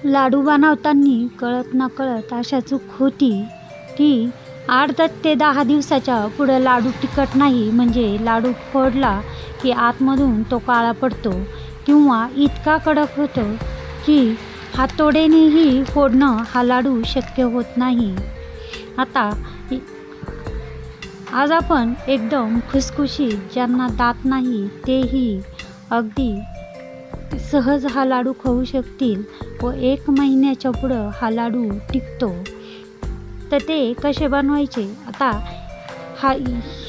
लाडू बनवताना कळत नकळत अशा चूक होती की 8 ते 10 दिवसाच्या पुढं लाडू टिकत नाही. म्हणजे लाडू फोडला की आतमधून तो काळा पडतो किंवा इतका कडक होतो की हातोड्यानेही फोडणं हा लाडू शक्य होत नाही. आज आपण एकदम खुसखुशीत, ज्यांना दात नाही तेही अगदी सहज हा लाडू खाऊ शकतील व 1 महिन्याच्या पुढं हा लाडू टिकतो. तर ते कसे बनवायचे?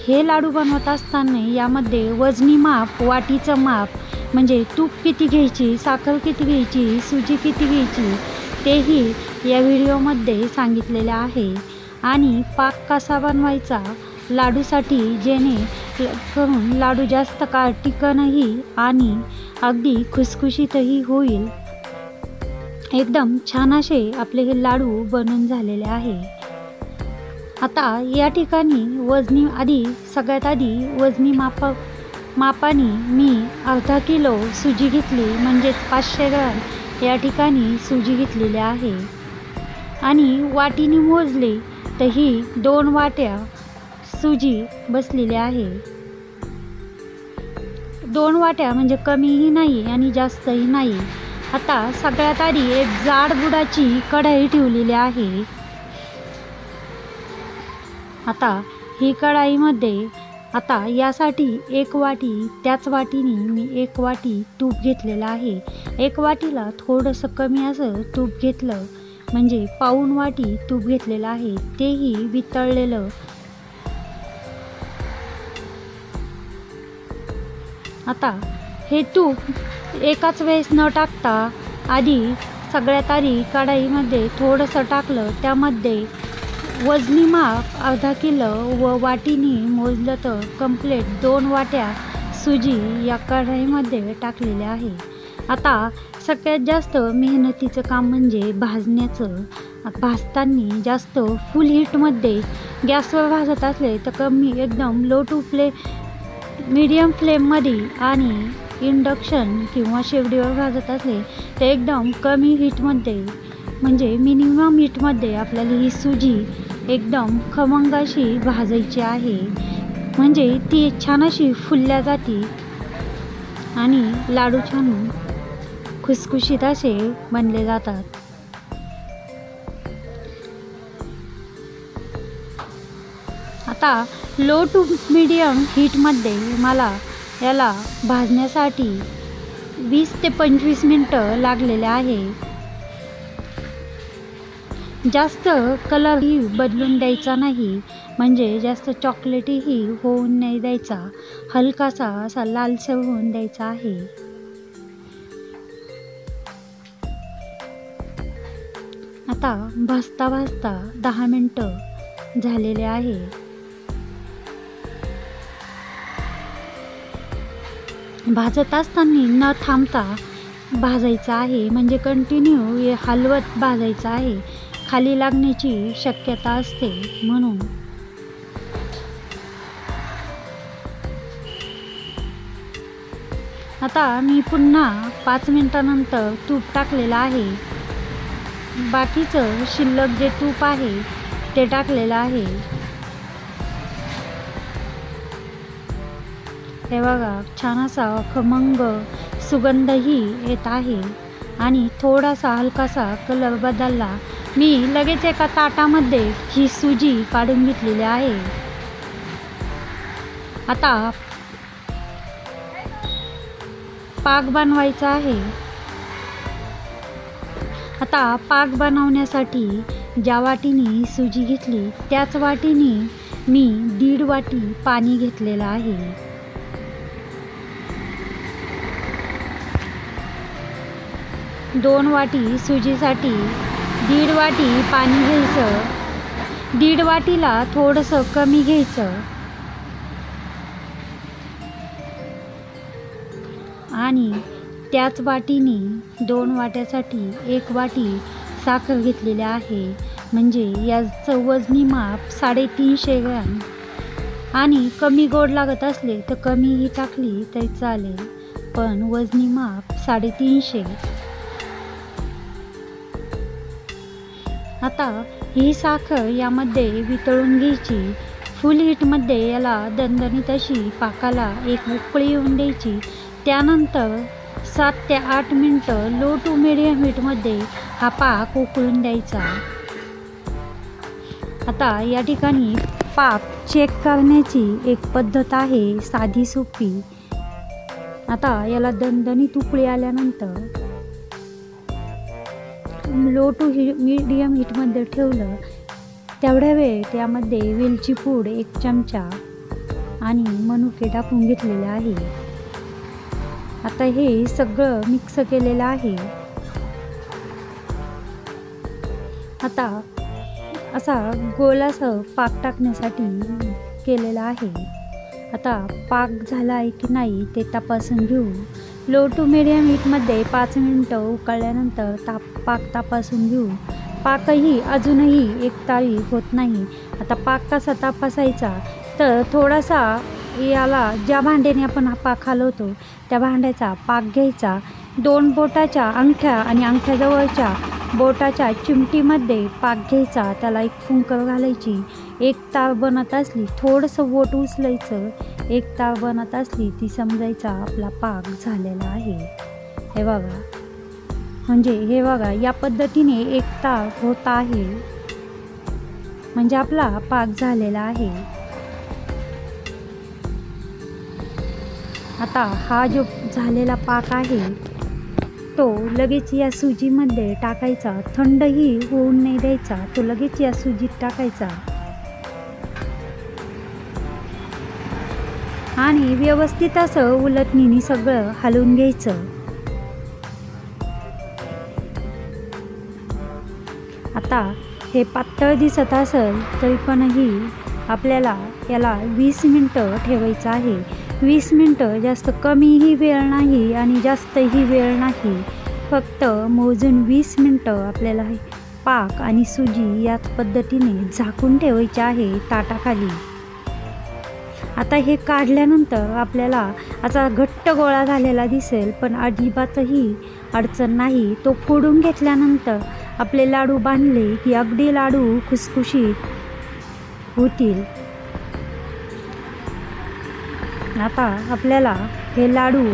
हे लाडू बनवत असताना यामध्ये वजनी माप, वाटीचं माप, म्हणजे तूप किती घ्यायची, साखर किती घ्यायची, सुजी किती घ्यायची, तेही या व्हिडिओमध्ये सांगितलेले आहे. आणि पाक कसा बनवायचा लाडूसाठी, जेणेकरून लाडू जास्त काळ टिकणही आणि अगदी खुसखुशीतही होईल. एकदम छान असे आपले हे लाडू बनून झालेले आहे. या ठिकाणी सगळ्यात आधी वजनी मापाने मी अर्धा किलो सुजी घेतली, म्हणजेच 500 ग्रॅम या ठिकाणी सुजी घेतलेली आहे. आणि वाटीने मोजले तर ही 2 वाट्या सुजी बसलेली आहे. 2 वाट्या म्हणजे कमीही नाही आणि जास्तही नाही. सगळ्यात आधी एक जाड बुडाची कढई ठेवलेली आहे. ही कढाईमध्ये यासाठी 1 वाटी, त्याच वाटीने मी 1 वाटी तूप घेतलेलं आहे. 1 वाटीला थोडंसं कमी असं तूप घेतलं, म्हणजे पाऊण वाटी तूप घेतलेलं आहे, तेही वितळलेलं. हे तूप एकाच वेळेस न टाकता सगळ्यात आधी कढाईमध्ये थोडंसं टाकलं. त्यामध्ये वजनी माप अर्धा किलो व वाटीने मोजलं तर कंप्लीट 2 वाट्या सुजी या कढाईमध्ये टाकलेल्या आहे. सगळ्यात जास्त मेहनतीचं काम म्हणजे भाजण्याचं. भाजताना जास्त फुल हीटमध्ये गॅसवर भाजत असले तर एकदम लो टू मीडियम फ्लेममध्ये, आणि इंडक्शन किंवा शेगडीवर भाजत असले तर एकदम कमी हीटमध्ये, म्हणजे मिनिमम हीटमध्ये आपल्याला ही सुजी एकदम खमंग अशी भाजायची आहे. म्हणजे ती छान अशी फुलल्या जाते आणि लाडू छान खुसखुशीत असे बनले जातात. लो टू मीडियम हीटमध्ये मला याला भाजण्यासाठी 20 ते 25 मिनटं लागलेले आहे. जास्त कलरही बदलून द्यायचा नाही, म्हणजे जास्त चॉकलेटीही होऊन नाही द्यायचा, हलकासा असा लालसर होऊन द्यायचा आहे. भाजता 10 मिनटं झालेले आहे. भाजत असताना न थांबता भाजायचं आहे, म्हणजे कंटिन्यू हलवत भाजायचं आहे, खाली लागण्याची शक्यता असते म्हणून. मी पुन्हा 5 मिनिटानंतर तूप टाकलेलं आहे. बाकीचं शिल्लक जे तूप आहे ते टाकलेलं आहे. हे बघा, छान असा खमंग सुगंधही येत आहे आणि थोडासा हलकासा कलर बदलला. मी लगेच एका ताटामध्ये ही सुजी काढून घेतलेली आहे. पाक बनवायचा आहे. पाक बनवण्यासाठी ज्या वाटीने सुजी घेतली त्याच वाटीने मी 1.5 वाटी पाणी घेतलेलं आहे. 2 वाटी सुजीसाठी 1.5 वाटी पाणी घ्यायचं. 1.5 वाटीला थोडंसं कमी घ्यायचं आणि त्याच वाटीने 2 वाट्यासाठी 1 वाटी साखर घेतलेली आहे. म्हणजे याचं वजनी माप 350 ग्रॅम. आणि कमी गोड लागत असले तर कमीही टाकली तरी चालेल, पण वजनी माप 350. आता ही साखर यामध्ये वितळून घ्यायची. फुल हीटमध्ये याला दणदणीत अशी पाकाला एक उकळी येऊन द्यायची. त्यानंतर 7 ते 8 मिनटं लो टू मिडियम हीटमध्ये हा पाक उकळून द्यायचा. आता या ठिकाणी पाक चेक करण्याची एक पद्धत आहे, साधी सोपी. आता याला दणदणीत उकळी आल्यानंतर लो टू मिडियम हीटमध्ये ठेवलं. तेवढ्या वेळ त्यामध्ये वेलची पूड 1 चमचा आणि मनुके टाकून घेतलेले आहे. आता हे सगळं मिक्स केलेलं आहे. आता असा गोलासं पाक टाकण्यासाठी केलेला आहे. आता पाक झाला आहे की नाही ते तपासून घेऊ. लो टू मिडियम हीटमध्ये 5 मिनटं उकळल्यानंतर पाक तपासून घेऊ. पाकही अजूनही एकतारी होत नाही. आता पाक कसा तपासायचा तर थोडासा याला ज्या भांड्याने आपण हा पाक हलवतो त्या भांड्याचा पाक घ्यायचा. 2 बोटाच्या अंगठ्या आणि अंगठ्याजवळच्या बोटाच्या चिमटीमध्ये पाक घ्यायचा. त्याला एक फुंकर घालायची. एक तार बनत असली थोडंसं बोट उचलायचं. एक तार बनत असली ती समजायचा आपला पाक झालेला आहे. हे बघा, म्हणजे हे बघा या पद्धतीने एक तार होत आहे म्हणजे आपला पाक झालेला आहे. आता हा जो झालेला पाक आहे तो लगेच या सुजीमध्ये टाकायचा. थंडही होऊन नाही द्यायचा, तो लगेच या सुजीत टाकायचा आणि व्यवस्थित असं उलटणीने सगळं हलवून घ्यायचं. आता हे पातळ दिसत असेल तरी पणही आपल्याला याला 20 मिनटं ठेवायचं आहे. 20 मिनटं जास्त कमीही वेळ नाही आणि जास्तही वेळ नाही, फक्त मोजून 20 मिनटं आपल्याला पाक आणि सुजी याच पद्धतीने झाकून ठेवायचे आहे ताटाखाली. आता हे काढल्यानंतर आपल्याला असा घट्ट गोळा झालेला दिसेल, पण अजिबातही अडचण नाही. तो फोडून घेतल्यानंतर आपले लाडू बांधले की अगदी लाडू खुसखुशीत होतील. आता आपल्याला हे लाडू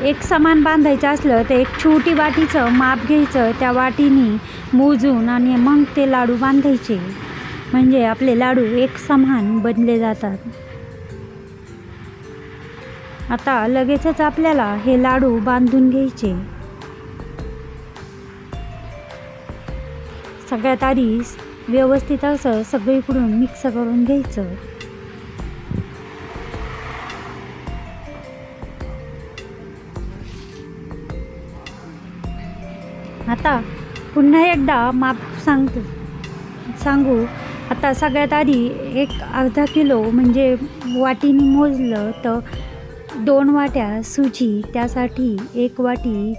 एक समान बांधायचं असलं तर एक छोटी वाटीचं माप घ्यायचं. त्या वाटीने मोजून आणि मग ते लाडू बांधायचे, म्हणजे आपले लाडू एक समान बनले जातात. आता लगेचच आपल्याला हे लाडू बांधून घ्यायचे. सगळ्यात आधी व्यवस्थित असं सगळीकडून मिक्स करून घ्यायचं. आता पुन्हा एकदा माप सांगू. आता सगळ्यात आधी एक अर्धा किलो म्हणजे वाटीने मोजलं तर 2 वाट्या सुजी, त्यासाठी 1 वाटी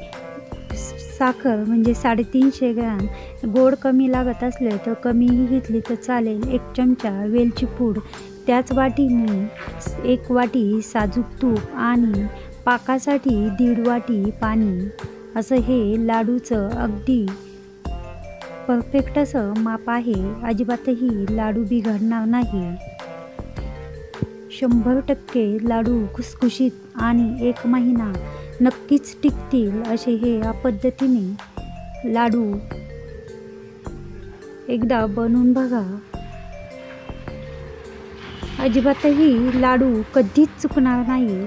साखर म्हणजे 350 ग्रॅम. गोड कमी लागत असले तर कमीही घेतली तर चालेल. 1 चमचा वेलची पूड, त्याच वाटीने 1 वाटी साजूक तूप आणि पाकासाठी 1.5 वाटी पाणी. असं हे लाडूचं अगदी परफेक्ट असं माप आहे. अजिबातही लाडू बिघडणार नाही. 100% लाडू खुसखुशीत आणि 1 महिना नक्कीच टिकतील असे हे या पद्धतीने लाडू एकदा बनवून बघा. अजिबातही लाडू कधीच चुकणार नाही.